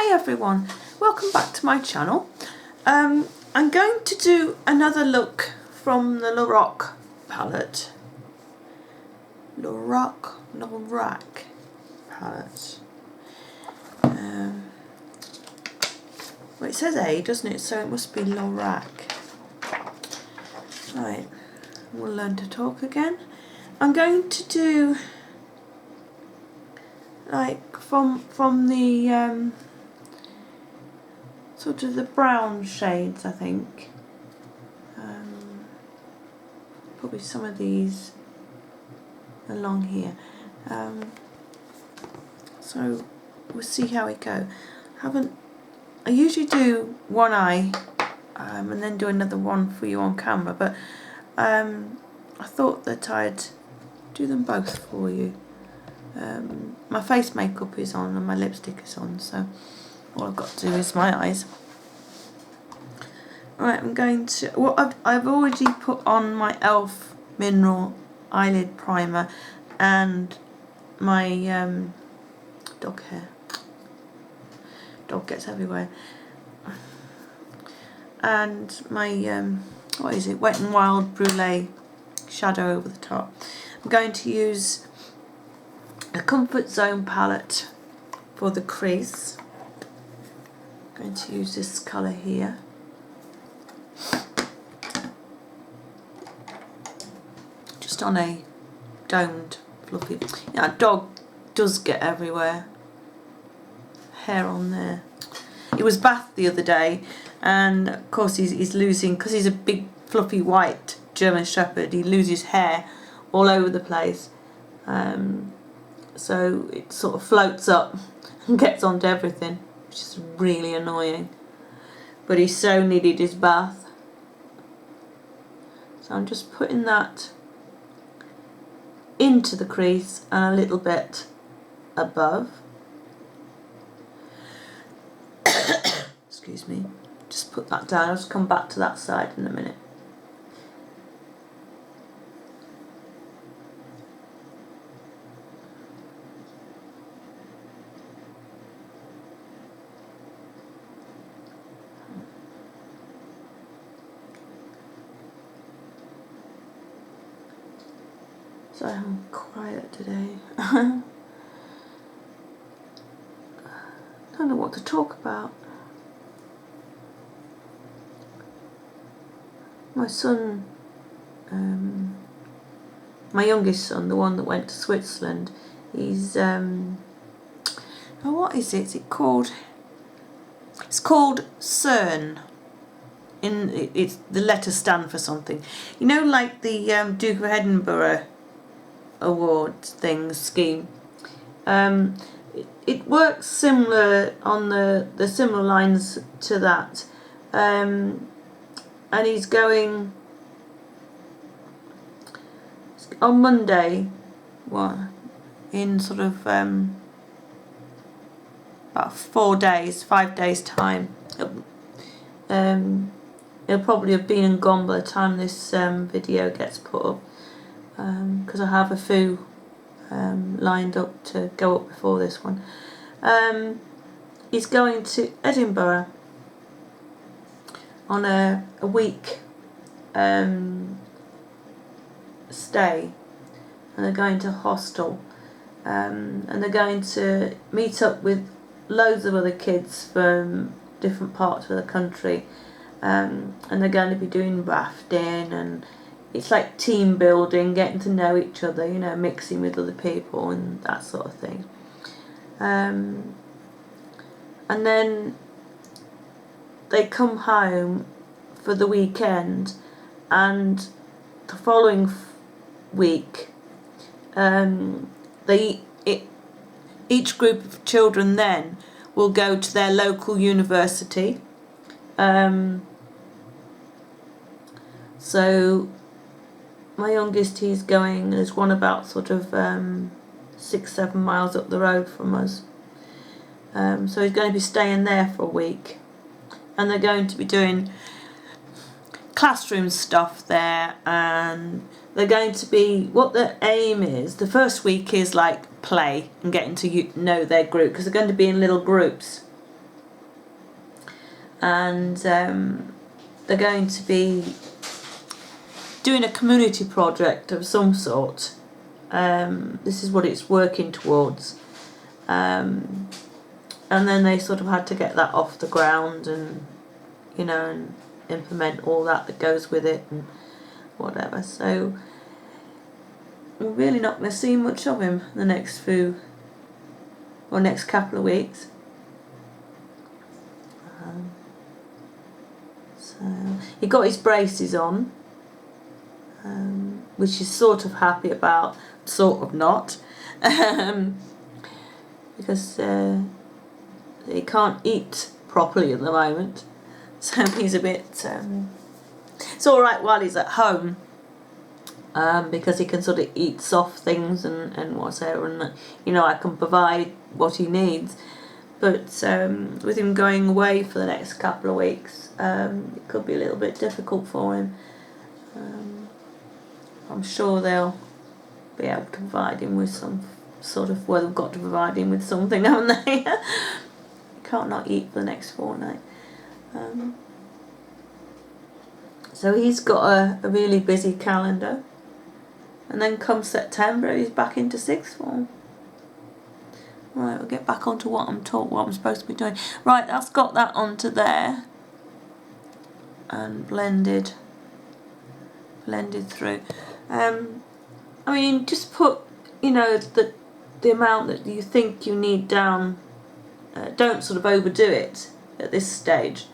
Hi everyone, welcome back to my channel. I'm going to do another look from the Lorac palette. Lorac palette. Well, it says A, doesn't it? So it must be Lorac. Right, we'll learn to talk again. I'm going to do like from the sort of the brown shades, I think. Probably some of these along here. So we'll see how it go. I usually do one eye and then do another one for you on camera, but I thought that I'd do them both for you. My face makeup is on and my lipstick is on, so all I've got to do is my eyes. Right, I'm going to. Well, I've already put on my e.l.f. Mineral Eyelid Primer and my dog hair. Dog gets everywhere. And my what is it? Wet n Wild Brulee shadow over the top. I'm going to use a Comfort Zone palette for the crease. I'm going to use this colour here. Just on a domed fluffy. Yeah, dog does get everywhere. Hair on there. It was bath the other day, and of course he's losing, because he's a big fluffy white German Shepherd, he loses hair all over the place. So it sort of floats up and gets onto everything, which is really annoying. But he so needed his bath. So I'm just putting that into the crease and a little bit above. Excuse me. Just put that down. I'll just come back to that side in a minute. So I'm quiet today. I don't know what to talk about. My son, my youngest son, the one that went to Switzerland, he's oh, what is it? Is it called? It's called CERN. It's the letters stand for something. You know, like the Duke of Edinburgh award scheme. It works similar on the similar lines to that, and he's going on Monday. What, in sort of about 5 days time. It'll probably have been and gone by the time this video gets put up, because I have a few lined up to go up before this one. He's going to Edinburgh on a week stay, and they're going to a hostel, and they're going to meet up with loads of other kids from different parts of the country, and they're going to be doing rafting, and it's like team building, getting to know each other, you know, mixing with other people and that sort of thing. And then they come home for the weekend, and the following week each group of children then will go to their local university. So my youngest, he's going, there's one about sort of 6-7 miles up the road from us. So he's going to be staying there for a week, and they're going to be doing classroom stuff there, and they're going to be, what the aim is, the first week is like play and getting to know their group, because they're going to be in little groups. and they're going to be doing a community project of some sort. This is what it's working towards, and then they sort of had to get that off the ground, and you know, and implement all that goes with it and whatever. So we're really not going to see much of him the next next couple of weeks. So he got his braces on, which he's sort of happy about, sort of not, because he can't eat properly at the moment, so he's a bit. It's all right while he's at home, because he can sort of eat soft things and whatever, and you know, I can provide what he needs. But with him going away for the next couple of weeks, it could be a little bit difficult for him. I'm sure they'll be able to provide him with some sort of, well, they've got to provide him with something, haven't they? He can't not eat for the next fortnight. So he's got a really busy calendar. And then come September, he's back into sixth form. Right, we'll get back onto what I'm supposed to be doing. Right, that's got that onto there. And blended through. I mean, just put, you know, the amount that you think you need down. Don't sort of overdo it at this stage.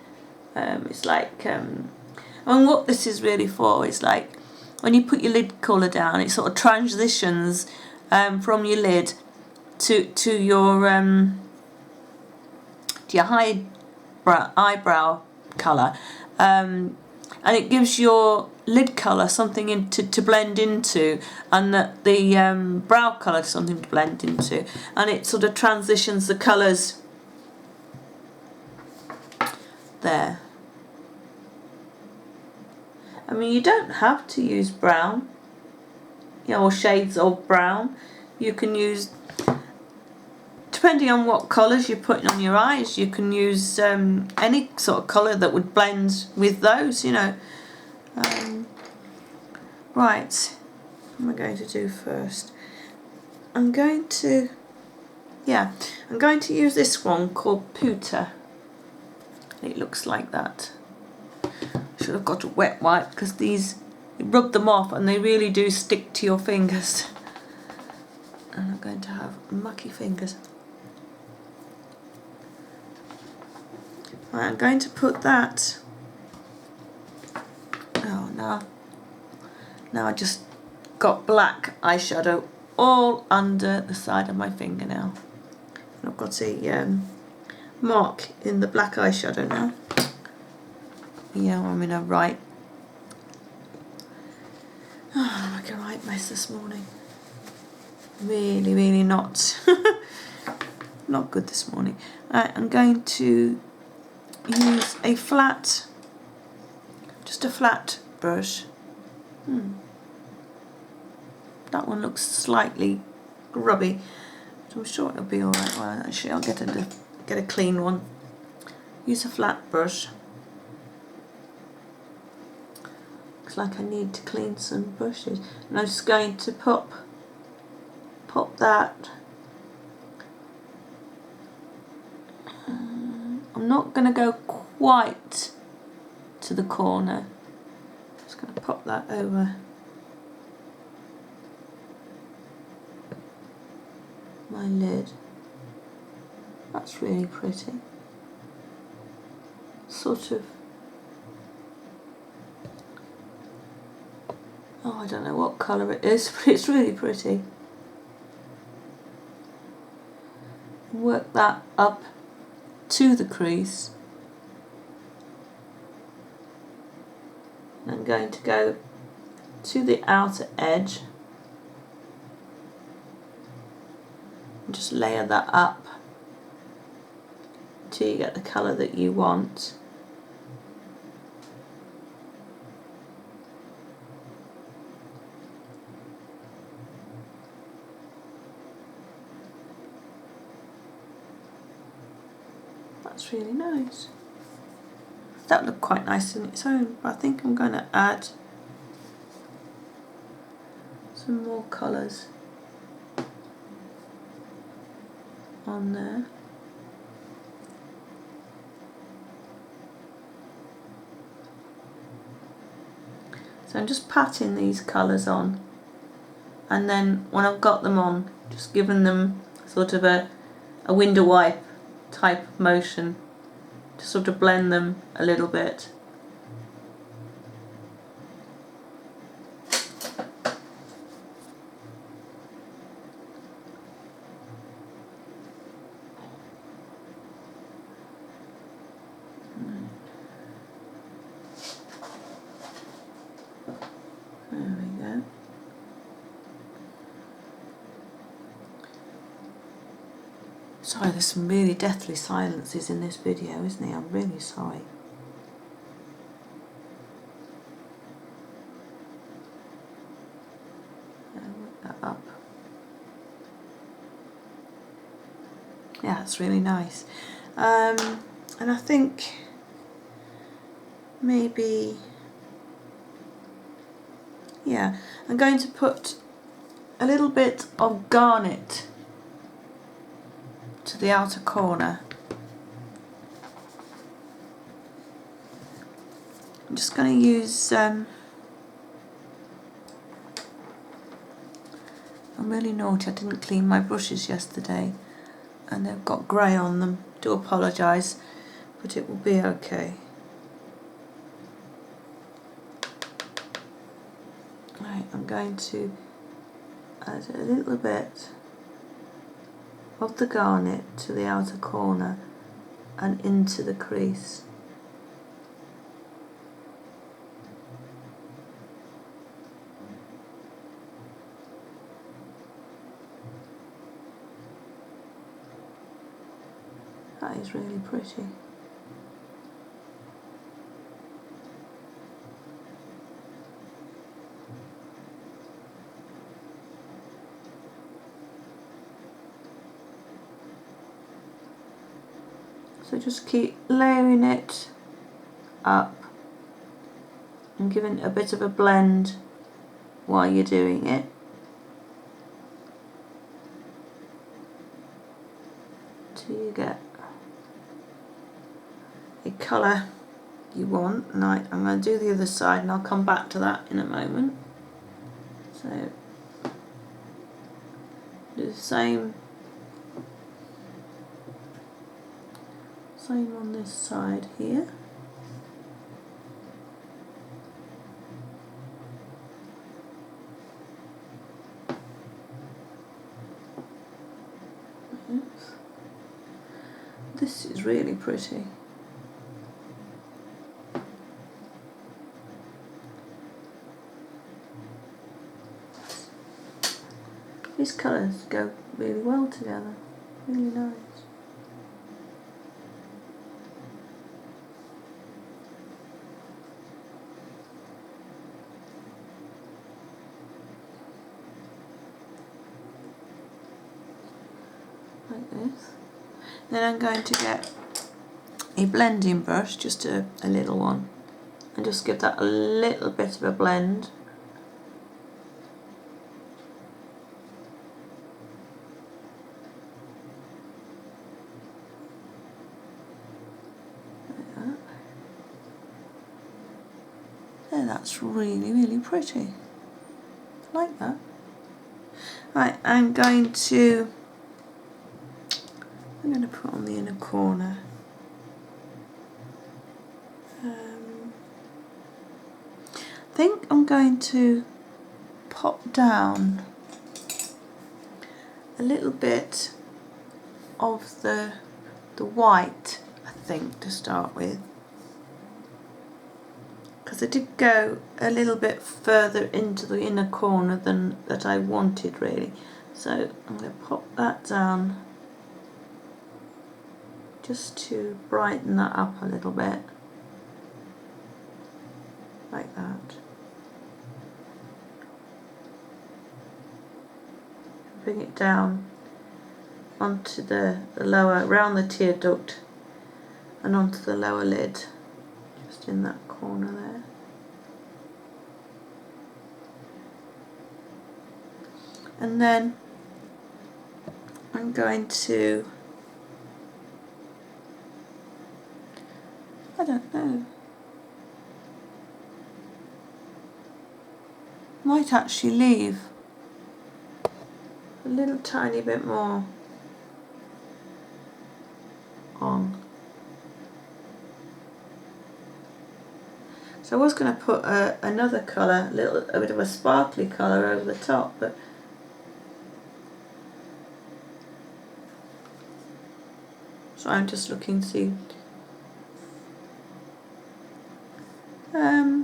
It's like, and what this is really for is like, when you put your lid colour down, it sort of transitions from your lid to your eyebrow colour, and it gives your lid colour something to blend into, and the brow colour something to blend into, and it sort of transitions the colours there. I mean, you don't have to use brown, you know, or shades of brown. You can use, depending on what colours you're putting on your eyes, you can use any sort of colour that would blend with those, you know. Right, what am I going to do first? I'm going to use this one called Puta. It looks like that. Should have got a wet wipe, because these, you rub them off and they really do stick to your fingers. And I'm going to have mucky fingers. Right, I'm going to put that. Oh no. Now I just got black eyeshadow all under the side of my fingernail. And I've got a mark in the black eyeshadow now. Yeah, I'm in a right. Oh, I'm like a right mess this morning. Really, really not good this morning. Right, I'm going to use just a flat brush. That one looks slightly grubby, so I'm sure it'll be alright. Well, actually, I'll get a clean one. Use a flat brush. Looks like I need to clean some brushes, and I'm just going to pop that. I'm not going to go quite to the corner. Just going to pop that over my lid. That's really pretty. Sort of. Oh, I don't know what colour it is, but it's really pretty. Work that up to the crease. And I'm going to go to the outer edge and just layer that up until you get the colour that you want. That's really nice. That looked quite nice in its own, but I think I'm going to add some more colours on there. So I'm just patting these colours on, and then when I've got them on, just giving them sort of a window wipe type of motion to sort of blend them a little bit. There we go. Sorry, there's some really deathly silences in this video, isn't there? I'm really sorry. Work that up. Yeah, it's really nice. And I think maybe, yeah, I'm going to put a little bit of garnet to the outer corner. I'm just going to use, I'm really naughty, I didn't clean my brushes yesterday and they've got grey on them. Do apologise, but it will be okay. Right, I'm going to add a little bit of the garnet to the outer corner and into the crease. That is really pretty. So just keep layering it up and giving it a bit of a blend while you're doing it. Till you get a colour you want. And I'm going to do the other side and I'll come back to that in a moment. So do the same on this side here. Oops. This is really pretty. These colours go really well together, really nice. Like this. Then I'm going to get a blending brush, just a little one, and just give that a little bit of a blend. There, that's really, really pretty. I like that. Right, I'm going to put on the inner corner. I think I'm going to pop down a little bit of the white, I think, to start with, because I did go a little bit further into the inner corner than that I wanted really. So I'm going to pop that down just to brighten that up a little bit, like that. Bring it down onto the lower, around the tear duct and onto the lower lid, just in that corner there. And then I'm going to, I don't know, might actually leave a little tiny bit more on. So I was going to put another colour, a bit of a sparkly colour over the top, but so I'm just looking to see. I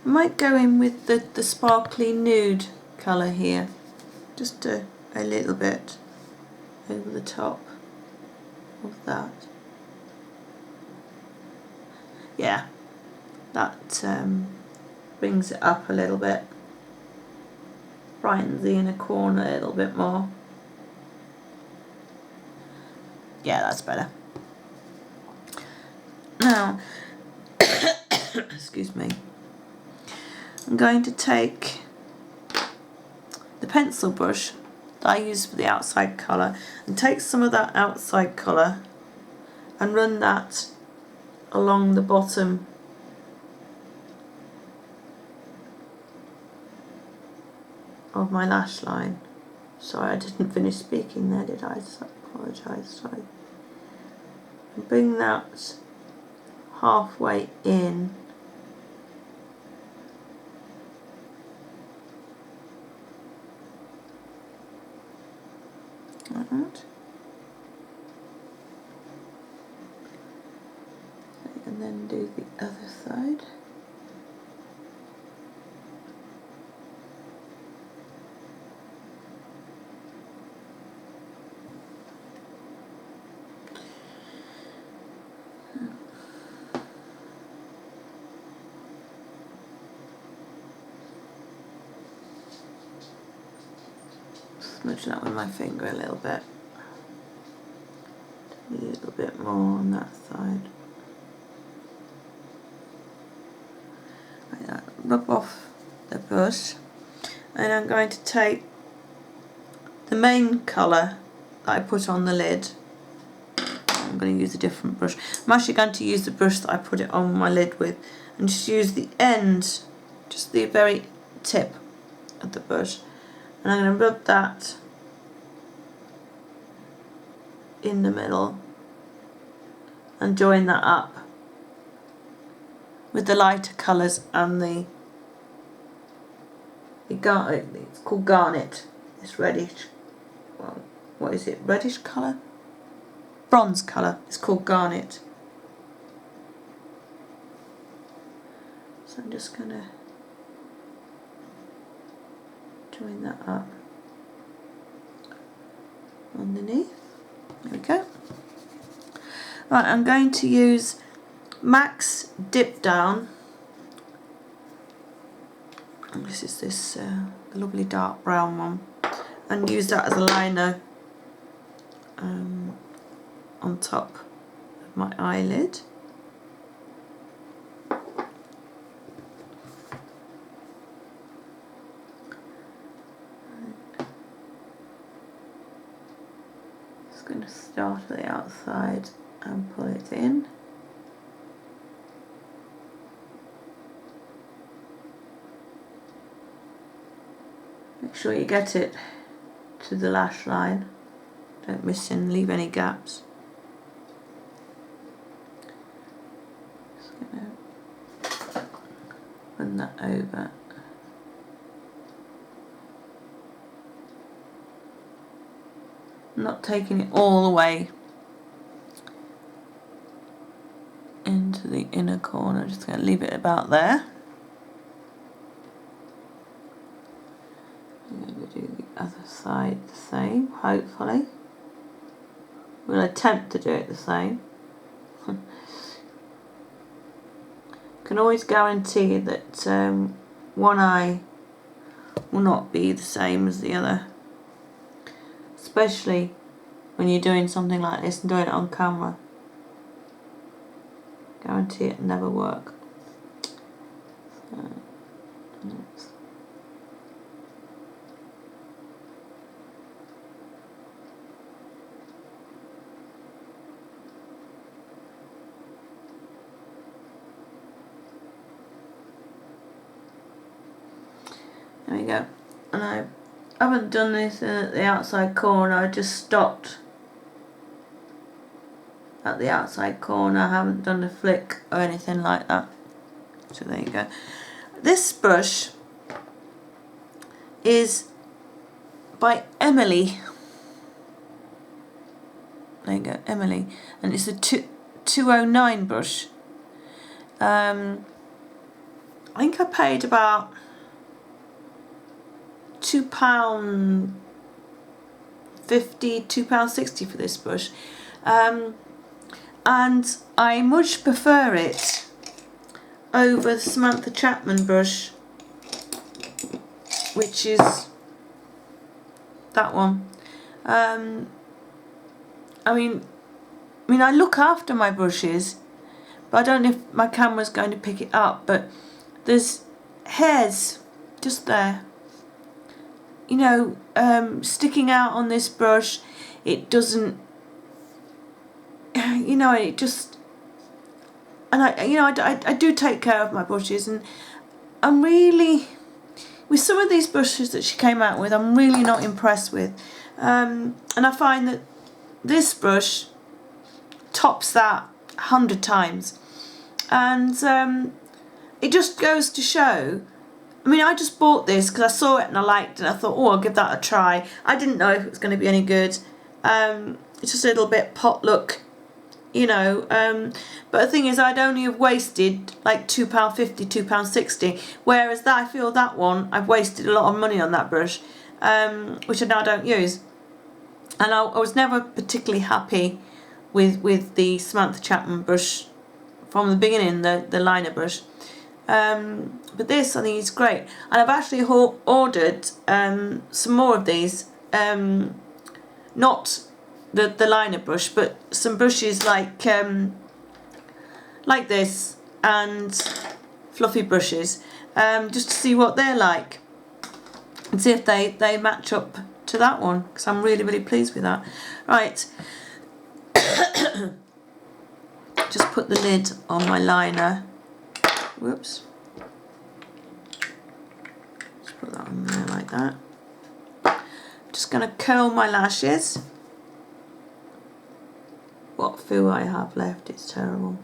might go in with the sparkly nude colour here, just a little bit over the top of that. Yeah, that brings it up a little bit, brightens the inner corner a little bit more. Yeah, that's better. Now, excuse me, I'm going to take the pencil brush that I use for the outside colour and take some of that outside colour and run that along the bottom of my lash line. Sorry, I didn't finish speaking there, did I? So I apologise, sorry. And bring that halfway in. Like that. And then do the other side. Smudge that with my finger a little bit. A little bit more on that side. Like that. Rub off the brush. And I'm going to take the main colour that I put on the lid. I'm going to use a different brush. I'm actually going to use the brush that I put it on my lid with and just use the end, just the very tip of the brush. And I'm going to rub that in the middle and join that up with the lighter colours and the garnet. It's called garnet. It's reddish. Well, what is it? Reddish colour? Bronze colour. It's called garnet. So I'm just going to join that up underneath. There we go. Right, I'm going to use MAC's Dip Down. And this is this lovely dark brown one, and use that as a liner on top of my eyelid. Just going to start at the outside and pull it in. Make sure you get it to the lash line. Don't miss and leave any gaps. Just going to run that over. I'm not taking it all the way into the inner corner, just going to leave it about there. I'm going to do the other side the same, hopefully. We'll attempt to do it the same. Can always guarantee that one eye will not be the same as the other, especially when you're doing something like this and doing it on camera. Guarantee it never work. There we go. And I haven't done this at the outside corner, I just stopped at the outside corner. I haven't done a flick or anything like that. So there you go. This brush is by Emily. There you go, Emily. And it's a 209 brush. I think I paid about £2.50, £2.60 for this brush. And I much prefer it over the Samantha Chapman brush, which is that one. I mean I look after my brushes, but I don't know if my camera's going to pick it up, but there's hairs just there, you know, sticking out on this brush. It doesn't, you know, it just, and I do take care of my brushes, and I'm really, with some of these brushes that she came out with, I'm really not impressed with, and I find that this brush tops that 100 times, and it just goes to show. I mean, I just bought this because I saw it and I liked it, and I thought, oh, I'll give that a try. I didn't know if it was going to be any good. It's just a little bit potluck, you know, but the thing is, I'd only have wasted like £2.50, £2.60, whereas that, I feel that one, I've wasted a lot of money on that brush, which I now don't use. And I was never particularly happy with the Samantha Chapman brush from the beginning, the liner brush. But this, I think, is great. And I've actually ordered some more of these, not the liner brush, but some brushes like this, and fluffy brushes, just to see what they're like and see if they match up to that one, because I'm really, really pleased with that. Right. Just put the lid on my liner. Whoops. Just put that on there like that. Just going to curl my lashes. What foo I have left, it's terrible.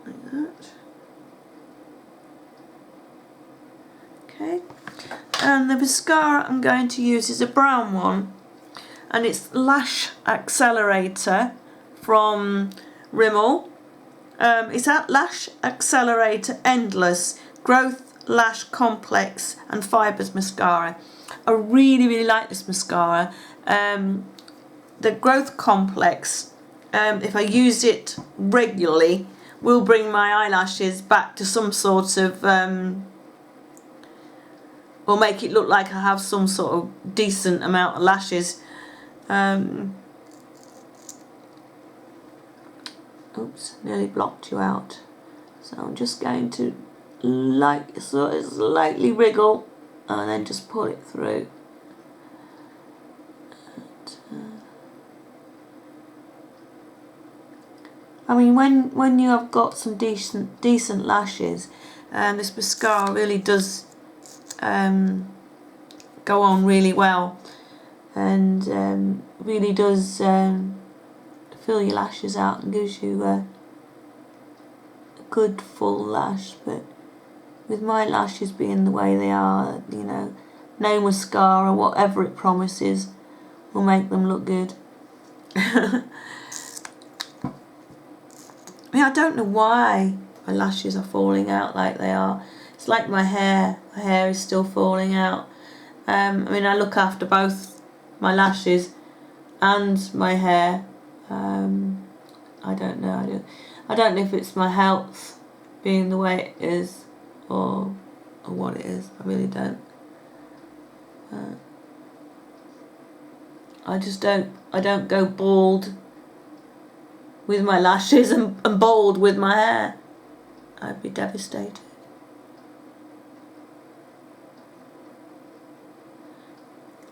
Like that. Okay. And the mascara I'm going to use is a brown one, and it's Lash Accelerator from Rimmel. It's at Lash Accelerator Endless Growth Lash Complex and Fibres Mascara. I really, really like this mascara. The Growth Complex, if I use it regularly, will bring my eyelashes back to some sort of, or make it look like I have some sort of decent amount of lashes. Oops, nearly blocked you out. So I'm just going to slightly wriggle and then just pull it through. I mean, when you have got some decent lashes, this mascara really does go on really well, and really does fill your lashes out and gives you a good full lash. But with my lashes being the way they are, you know, no mascara, whatever it promises, will make them look good. I mean, I don't know why my lashes are falling out like they are. It's like my hair. My hair is still falling out. I mean, I look after both my lashes and my hair. I don't know. I don't know if it's my health being the way it is, or what it is. I really don't. I don't go bald with my lashes and bold with my hair. I'd be devastated.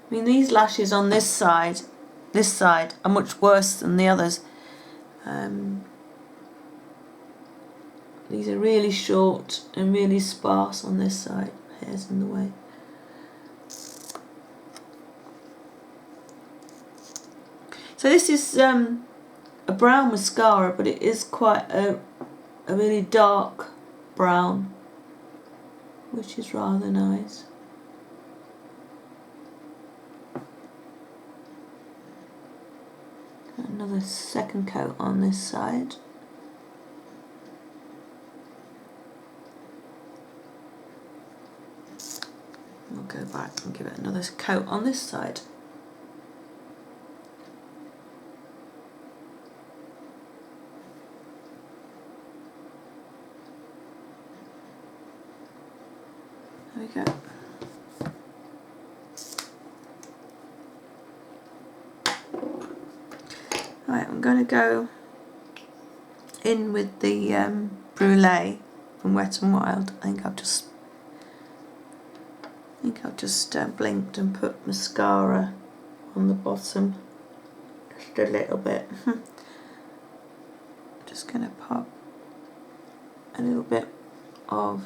I mean, these lashes on this side are much worse than the others. These are really short and really sparse on this side. Hair's in the way. So this is a brown mascara, but it is quite a really dark brown, which is rather nice. Another second coat on this side. We'll go back and give it another coat on this side. There we go. Right, I'm going to go in with the Brulee from Wet n Wild. I think I've just blinked and put mascara on the bottom just a little bit. Just going to pop a little bit of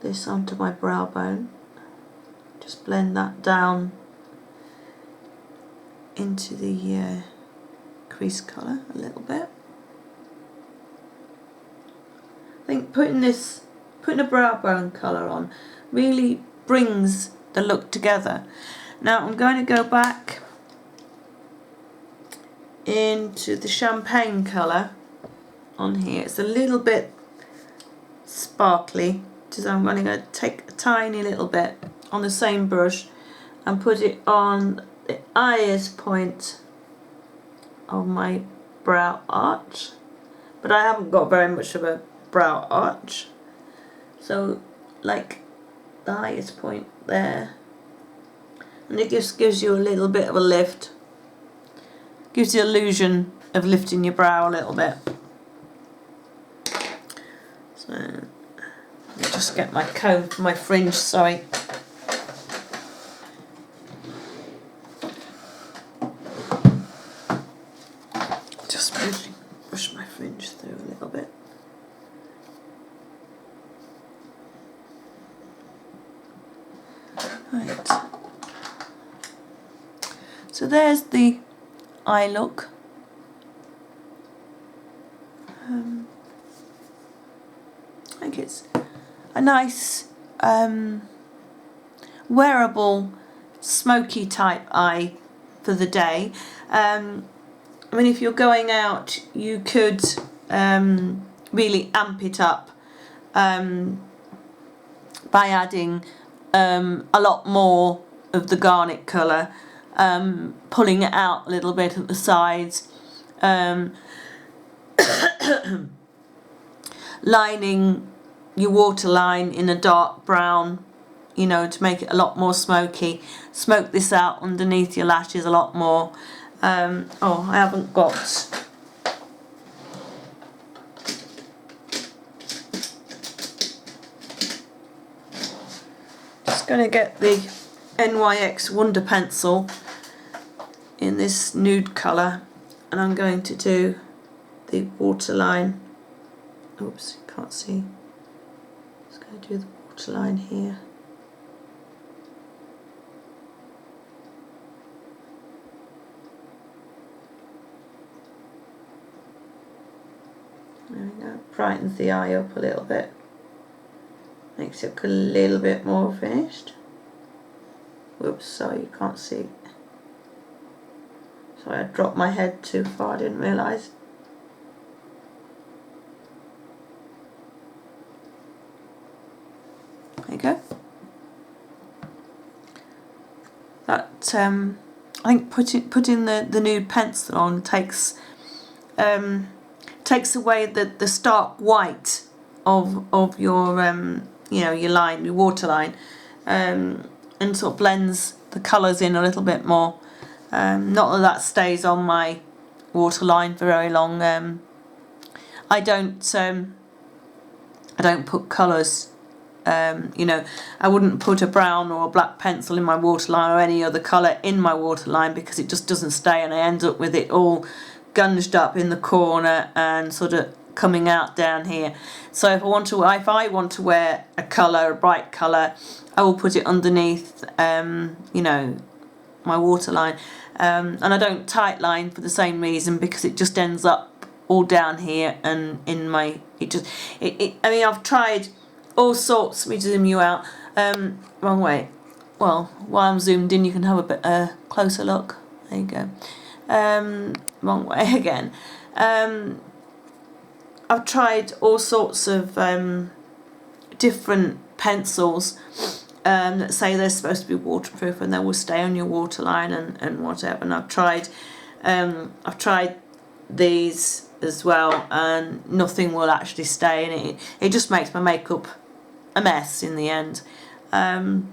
this onto my brow bone. Just blend that down into the crease colour a little bit. I think putting a brow bone colour on really brings the look together. Now I'm going to go back into the champagne colour on here. It's a little bit sparkly, so I'm going to take a tiny little bit on the same brush and put it on the highest point of my brow arch, but I haven't got very much of a brow arch, so like the highest point there, and it just gives you a little bit of a lift, gives the illusion of lifting your brow a little bit. So let me just get my comb for my fringe, sorry. Just push my fringe through a little bit. Right. So there's the eye look. I think it's a nice wearable smoky type eye for the day. I mean, if you're going out, you could really amp it up by adding a lot more of the garnet colour, pulling it out a little bit at the sides, lining your waterline in a dark brown, you know, to make it a lot more smoky. Smoke this out underneath your lashes a lot more. Oh, I haven't got just going to get the NYX Wonder Pencil in this nude colour, and I'm going to do the waterline. Oops, can't see. Just going to do the waterline here. There we go. Brightens the eye up a little bit. Makes it look a little bit more finished. Whoops, sorry, you can't see. Sorry, I dropped my head too far, I didn't realise. There you go. That I think putting the nude pencil on takes away the stark white of your you know, your line, your waterline, and sort of blends the colours in a little bit more. Not that that stays on my waterline for very long. I don't put colours. You know, I wouldn't put a brown or a black pencil in my waterline or any other colour in my waterline, because it just doesn't stay, and I end up with it all gunged up in the corner and sort of coming out down here. So if I want to wear a colour, a bright colour, I will put it underneath, you know, my waterline, and I don't tight line for the same reason, because it just ends up all down here and in my, I mean, I've tried all sorts. Let me zoom you out. Wrong way. Well, while I'm zoomed in, you can have a bit closer look. There you go. Wrong way again. I've tried all sorts of different pencils that say they're supposed to be waterproof and they will stay on your waterline and whatever. And I've tried these as well, and nothing will actually stay in it. It just makes my makeup a mess in the end. On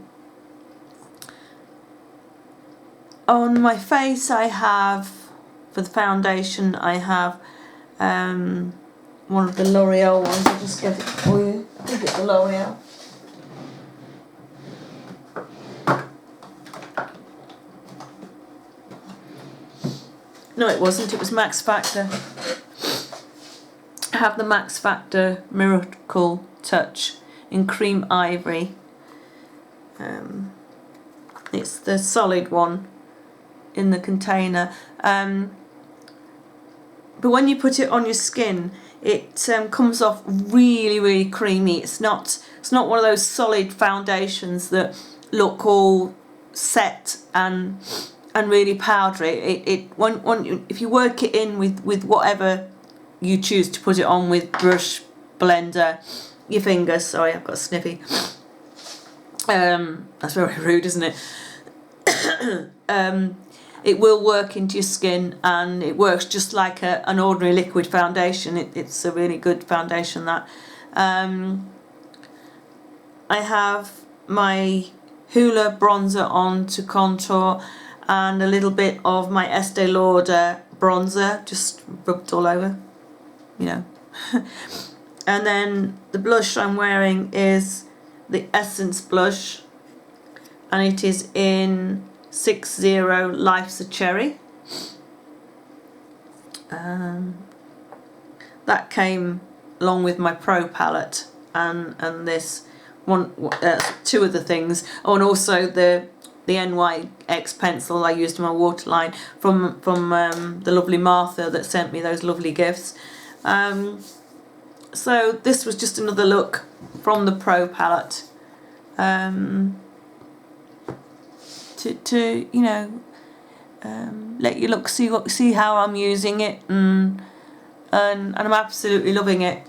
my face, I have, for the foundation, I have one of the L'Oreal ones. I'll just get it for you. I think it's the L'Oreal. No, it wasn't. It was Max Factor. I have the Max Factor Miracle Touch in Cream Ivory. It's the solid one in the container. But when you put it on your skin, it comes off really, really creamy. It's not one of those solid foundations that look all set and really powdery. If you work it in with whatever you choose to put it on with, brush, blender, your fingers. Sorry, I've got a sniffy. That's very rude, isn't it? It will work into your skin, and it works just like an ordinary liquid foundation. It's a really good foundation, that. I have my Hoola bronzer on to contour, and a little bit of my Estee Lauder bronzer just rubbed all over, you know. And then the blush I'm wearing is the Essence blush, and it is in 60 Life's a Cherry. That came along with my Pro palette, and this one, two other things. Oh, and also the NYX pencil I used in my waterline from the lovely Martha that sent me those lovely gifts. So this was just another look from the Pro palette, to you know, let you see how I'm using it, and I'm absolutely loving it.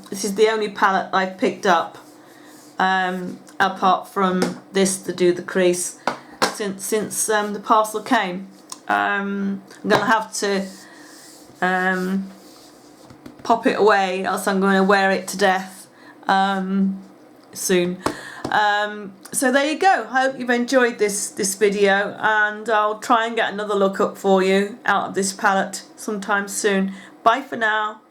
This is the only palette I've picked up, apart from this to do the crease, since the parcel came. I'm gonna have to pop it away, else I'm going to wear it to death soon. So there you go. I hope you've enjoyed this video, and I'll try and get another look up for you out of this palette sometime soon. Bye for now.